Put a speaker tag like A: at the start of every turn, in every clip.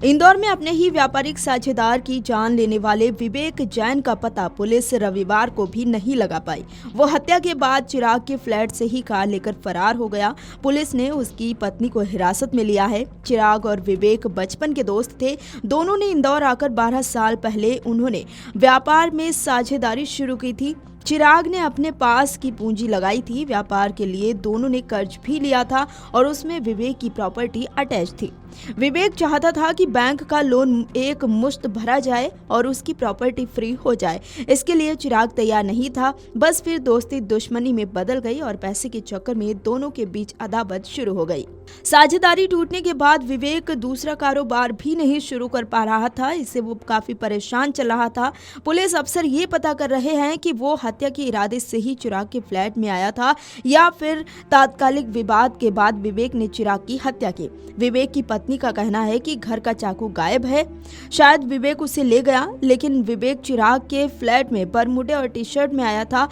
A: इंदौर में अपने ही व्यापारिक साझेदार की जान लेने वाले विवेक जैन का पता पुलिस रविवार को भी नहीं लगा पाई। वो हत्या के बाद चिराग के फ्लैट से ही कार लेकर फरार हो गया। पुलिस ने उसकी पत्नी को हिरासत में लिया है। चिराग और विवेक बचपन के दोस्त थे। दोनों ने इंदौर आकर 12 साल पहले उन्होंने व्यापार में साझेदारी शुरू की थी। चिराग ने अपने पास की पूंजी लगाई थी। व्यापार के लिए दोनों ने कर्ज भी लिया था और उसमें विवेक की प्रॉपर्टी अटैच थी। विवेक चाहता था कि बैंक का लोन एक मुश्त भरा जाए और उसकी प्रॉपर्टी फ्री हो जाए। इसके लिए चिराग तैयार नहीं था। बस फिर दोस्ती दुश्मनी में बदल गई और पैसे के चक्कर में दोनों के बीच अदावत शुरू हो गई। साझेदारी टूटने के बाद विवेक दूसरा कारोबार भी नहीं शुरू कर पा रहा था। इससे वो काफी परेशान चल रहा था। पुलिस अफसर ये पता कर रहे हैं कि वो हत्या के इरादे से ही चिराग के फ्लैट में आया था या फिर तात्कालिक विवाद के बाद विवेक ने चिराग की हत्या की। विवेक की पत्नी का कहना है कि घर का चाकू गायब है। शायद विवेक उसे ले गया, लेकिन विवेक चिराग के फ्लैट में बरमूडे और टी शर्ट में आया था।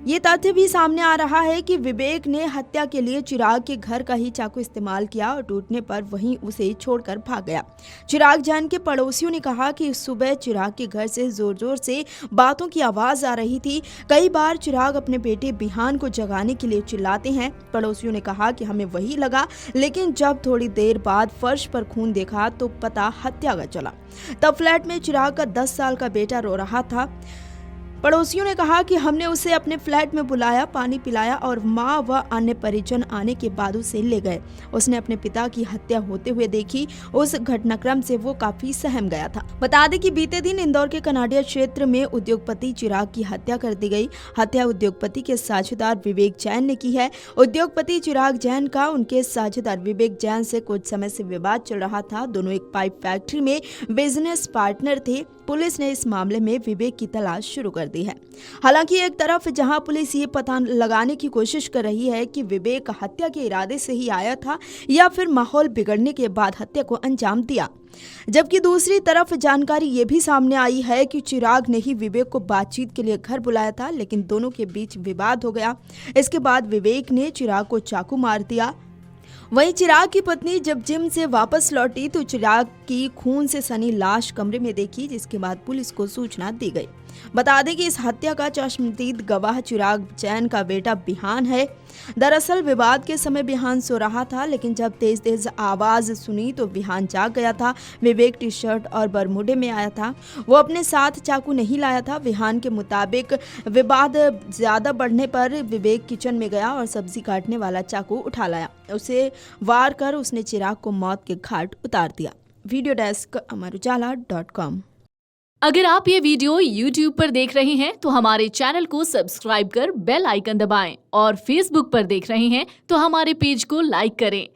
A: ये तथ्य भी सामने आ रहा है कि विवेक ने हत्या के लिए चिराग के घर का ही चाकू इस्तेमाल किया और टूटने पर वहीं उसे छोड़कर भाग गया। चिराग जैन के पड़ोसियों ने कहा कि सुबह चिराग के घर से जोर जोर से बातों की आवाज आ रही थी। कई बार चिराग अपने बेटे बिहान को जगाने के लिए चिल्लाते हैं। पड़ोसियों ने कहा कि हमें वही लगा, लेकिन जब थोड़ी देर बाद फर्श पर खून देखा तो पता हत्या का चला। तब फ्लैट में चिराग का 10 साल का बेटा रो रहा था। पड़ोसियों ने कहा कि हमने उसे अपने फ्लैट में बुलाया, पानी पिलाया और माँ व अन्य परिजन आने के बाद उसे ले गए। उसने अपने पिता की हत्या होते हुए देखी। उस घटनाक्रम से वो काफी सहम गया था। बता दें कि बीते दिन इंदौर के कनाडिया क्षेत्र में उद्योगपति चिराग की हत्या कर दी गई। हत्या उद्योगपति के साझेदार विवेक जैन ने की है। उद्योगपति चिराग जैन का उनके साझेदार विवेक जैन से कुछ समय से विवाद चल रहा था। दोनों एक पाइप फैक्ट्री में बिजनेस पार्टनर थे। पुलिस ने इस मामले में विवेक की तलाश शुरू कर दी है। हालांकि एक तरफ जहां पुलिस ये पता लगाने की कोशिश कर रही है कि विवेक हत्या के इरादे से ही आया था या फिर माहौल बिगड़ने के बाद हत्या को अंजाम दिया, जबकि दूसरी तरफ जानकारी ये भी सामने आई है कि चिराग ने ही विवेक को बातचीत के लिए घर बुलाया था, लेकिन दोनों के बीच विवाद हो गया। इसके बाद विवेक ने चिराग को चाकू मार दिया। वहीं चिराग की पत्नी जब जिम से वापस लौटी तो चिराग की खून से सनी लाश कमरे में देखी, जिसके बाद पुलिस को सूचना दी गई। बता दें कि इस हत्या का चश्मदीद गवाह चिराग जैन का बेटा बिहान है। दरअसल विवाद के समय बिहान सो रहा था, लेकिन जब तेज तेज आवाज सुनी तो बिहान जाग गया था। विवेक टी शर्ट और बरमूडे में आया था। वो अपने साथ चाकू नहीं लाया था। बिहान के मुताबिक विवाद ज्यादा बढ़ने पर विवेक किचन में गया और सब्जी काटने वाला चाकू उठा लाया। उसे वार कर उसने चिराग को मौत के घाट उतार दिया। Video desk amarujala.com।
B: अगर आप ये वीडियो YouTube पर देख रहे हैं तो हमारे चैनल को सब्सक्राइब कर बेल आइकन दबाएं और Facebook पर देख रहे हैं तो हमारे पेज को लाइक करें।